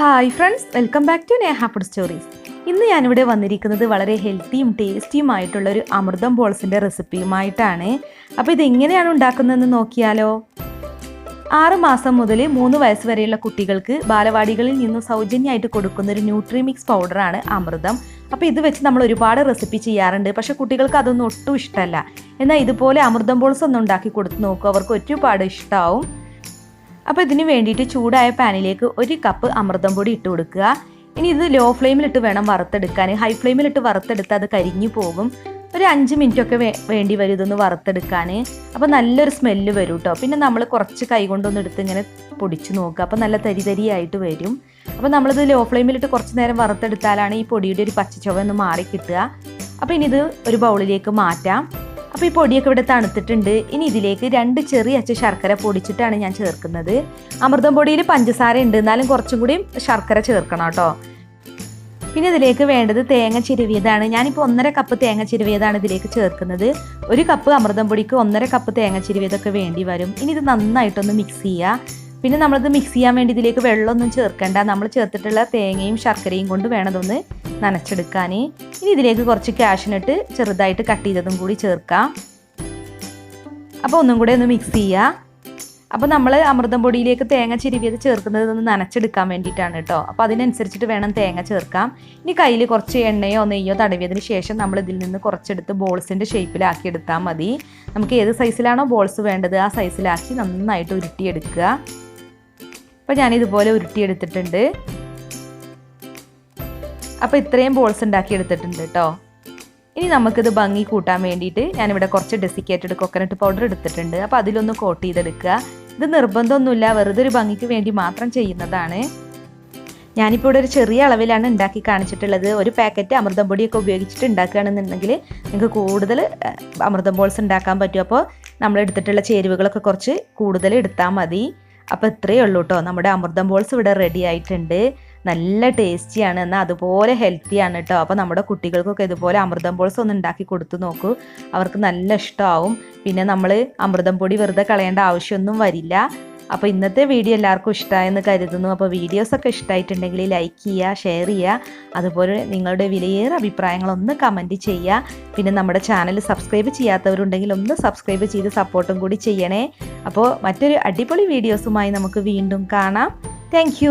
Hi friends, welcome back to Neha food stories. ഇന്ന് ഞാനിവിടെ വന്നിരിക്കുന്നത് വളരെ ഹെൽത്തിയും ടേസ്റ്റിയുമായിട്ടുള്ളൊരു അമൃതം ബോൾസിൻ്റെ റെസിപ്പിയുമായിട്ടാണ്. അപ്പോൾ ഇതെങ്ങനെയാണ് ഉണ്ടാക്കുന്നതെന്ന് നോക്കിയാലോ. 6 മാസം മുതൽ 3 വയസ്സ് വരെയുള്ള കുട്ടികൾക്ക് ബാലവാടികളിൽ നിന്ന് സൗജന്യമായിട്ട് കൊടുക്കുന്നൊരു ന്യൂട്രി മിക്സ് പൗഡറാണ് അമൃതം. അപ്പോൾ ഇത് വെച്ച് നമ്മൾ ഒരുപാട് റെസിപ്പി ചെയ്യാറുണ്ട്, പക്ഷേ കുട്ടികൾക്ക് അതൊന്നും ഒട്ടും ഇഷ്ടമല്ല. എന്നാൽ ഇതുപോലെ അമൃതം ബോൾസ് ഒന്ന് ഉണ്ടാക്കി കൊടുത്ത് നോക്കുക, അവർക്ക് ഒരുപാട് ഇഷ്ടമാവും. അപ്പോൾ ഇതിന് വേണ്ടിയിട്ട് ചൂടായ പാനിലേക്ക് 1 കപ്പ് അമൃതം പൊടി ഇട്ട് കൊടുക്കുക. ഇനി ഇത് ലോ ഫ്ലെയിമിലിട്ട് വേണം വറുത്തെടുക്കാൻ. ഹൈ ഫ്ലെയിമിലിട്ട് വറുത്തെടുത്താൽ അത് കരിഞ്ഞു പോകും. ഒരു 5 മിനിറ്റൊക്കെ വേണ്ടി വരും ഇതൊന്ന് വറുത്തെടുക്കാൻ. അപ്പോൾ നല്ലൊരു സ്മെല്ല് വരും കേട്ടോ. പിന്നെ നമ്മൾ കുറച്ച് കൈ കൊണ്ടൊന്ന് എടുത്ത് ഇങ്ങനെ പൊടിച്ച് നോക്കുക, അപ്പോൾ നല്ല തരിതരിയായിട്ട് വരും. അപ്പോൾ നമ്മളിത് ലോ ഫ്ലെയിമിലിട്ട് കുറച്ച് നേരം വറുത്തെടുത്താലാണ് ഈ പൊടിയുടെ ഒരു പച്ചച്ചുവ ഒന്ന് മാറി കിട്ടുക. അപ്പോൾ ഇനി ഇത് ഒരു ബൗളിലേക്ക് മാറ്റാം. അപ്പോൾ ഈ പൊടിയൊക്കെ ഇവിടെ തണുത്തിട്ടുണ്ട്. ഇനി ഇതിലേക്ക് 2 ചെറിയ അച്ച് ശർക്കര പൊടിച്ചിട്ടാണ് ഞാൻ ചേർക്കുന്നത്. അമൃതം പൊടിയിൽ പഞ്ചസാര ഉണ്ട്, എന്നാലും കുറച്ചും കൂടി ശർക്കര ചേർക്കണം കേട്ടോ. പിന്നെ ഇതിലേക്ക് വേണ്ടത് തേങ്ങ ചിരവിയതാണ്. ഞാനിപ്പോൾ 1.5 കപ്പ് തേങ്ങ ചിരവിയതാണ് ഇതിലേക്ക് ചേർക്കുന്നത്. 1 കപ്പ് അമൃതം പൊടിക്ക് 1.5 കപ്പ് തേങ്ങ ചിരവിയതൊക്കെ വേണ്ടി വരും. ഇനി ഇത് നന്നായിട്ടൊന്ന് മിക്സ് ചെയ്യുക. പിന്നെ നമ്മളിത് മിക്സ് ചെയ്യാൻ വേണ്ടി ഇതിലേക്ക് വെള്ളമൊന്നും ചേർക്കണ്ട. നമ്മൾ ചേർത്തിട്ടുള്ള തേങ്ങയും ശർക്കരയും കൊണ്ട് വേണം അതൊന്ന് നനച്ചെടുക്കാൻ. ഇനി ഇതിലേക്ക് കുറച്ച് കാഷ്നട്ട് ചെറുതായിട്ട് കട്ട് ചെയ്തതും കൂടി ചേർക്കാം. അപ്പോൾ ഒന്നും കൂടെ ഒന്ന് മിക്സ് ചെയ്യുക. അപ്പോൾ നമ്മൾ അമൃതം പൊടിയിലേക്ക് തേങ്ങ ചിരവിയത് ചേർക്കുന്നത് ഒന്ന് നനച്ചെടുക്കാൻ വേണ്ടിയിട്ടാണ് കേട്ടോ. അപ്പോൾ അതിനനുസരിച്ചിട്ട് വേണം തേങ്ങ ചേർക്കാം. ഇനി കയ്യിൽ കുറച്ച് എണ്ണയോ നെയ്യോ തടവിയതിന് ശേഷം നമ്മൾ ഇതിൽ നിന്ന് കുറച്ചെടുത്ത് ബോൾസിൻ്റെ ഷേപ്പിലാക്കി എടുത്താൽ മതി. നമുക്ക് ഏത് സൈസിലാണോ ബോൾസ് വേണ്ടത് ആ സൈസിലാക്കി നന്നായിട്ട് ഉരുട്ടിയെടുക്കുക. അപ്പോൾ ഞാനിതുപോലെ ഉരുട്ടിയെടുത്തിട്ടുണ്ട്. അപ്പോൾ ഇത്രയും ബോൾസ് ഉണ്ടാക്കി എടുത്തിട്ടുണ്ട് കേട്ടോ. ഇനി നമുക്കിത് ഭംഗി കൂട്ടാൻ വേണ്ടിയിട്ട് ഞാനിവിടെ കുറച്ച് ഡെസിക്കേറ്റഡ് കൊക്കനട്ട് പൗഡർ എടുത്തിട്ടുണ്ട്. അപ്പോൾ അതിലൊന്ന് കോട്ട് ചെയ്തെടുക്കുക. ഇത് നിർബന്ധമൊന്നുമില്ല, വെറുതെ ഒരു ഭംഗിക്ക് വേണ്ടി മാത്രം ചെയ്യുന്നതാണ്. ഞാനിപ്പോൾ ഇവിടെ ഒരു ചെറിയ അളവിലാണ് ഉണ്ടാക്കി കാണിച്ചിട്ടുള്ളത്. ഒരു പാക്കറ്റ് അമൃതം പൊടിയൊക്കെ ഉപയോഗിച്ചിട്ട് ഉണ്ടാക്കുകയാണെന്നുണ്ടെങ്കിൽ നിങ്ങൾക്ക് കൂടുതൽ അമൃതം ബോൾസ് ഉണ്ടാക്കാൻ പറ്റും. അപ്പോൾ നമ്മൾ എടുത്തിട്ടുള്ള ചേരുവകളൊക്കെ കുറച്ച് കൂടുതൽ എടുത്താൽ മതി. അപ്പോൾ ഇത്രയേ ഉള്ളൂ കേട്ടോ. നമ്മുടെ അമൃതം ബോൾസ് ഇവിടെ റെഡി ആയിട്ടുണ്ട്. നല്ല ടേസ്റ്റിയാണ്, എന്നാൽ അതുപോലെ ഹെൽത്തിയാണ് കേട്ടോ. അപ്പോൾ നമ്മുടെ കുട്ടികൾക്കൊക്കെ ഇതുപോലെ അമൃതം ബോൾസ് ഒന്ന് ഉണ്ടാക്കി കൊടുത്തു നോക്കൂ, അവർക്ക് നല്ല ഇഷ്ടമാവും. പിന്നെ നമ്മൾ അമൃതം പൊടി വെറുതെ കളയേണ്ട ആവശ്യമൊന്നും വരില്ല. അപ്പോൾ ഇന്നത്തെ വീഡിയോ എല്ലാവർക്കും ഇഷ്ടമായെന്ന് കരുതുന്നു. അപ്പോൾ വീഡിയോസൊക്കെ ഇഷ്ടമായിട്ടുണ്ടെങ്കിൽ ലൈക്ക് ചെയ്യുക, ഷെയർ ചെയ്യുക, അതുപോലെ നിങ്ങളുടെ വിലയേറെ അഭിപ്രായങ്ങളൊന്ന് കമൻറ്റ് ചെയ്യുക. പിന്നെ നമ്മുടെ ചാനൽ സബ്സ്ക്രൈബ് ചെയ്യാത്തവരുണ്ടെങ്കിൽ ഒന്ന് സബ്സ്ക്രൈബ് ചെയ്ത് സപ്പോർട്ടും കൂടി ചെയ്യണേ. അപ്പോൾ മറ്റൊരു അടിപൊളി വീഡിയോസുമായി നമുക്ക് വീണ്ടും കാണാം. താങ്ക്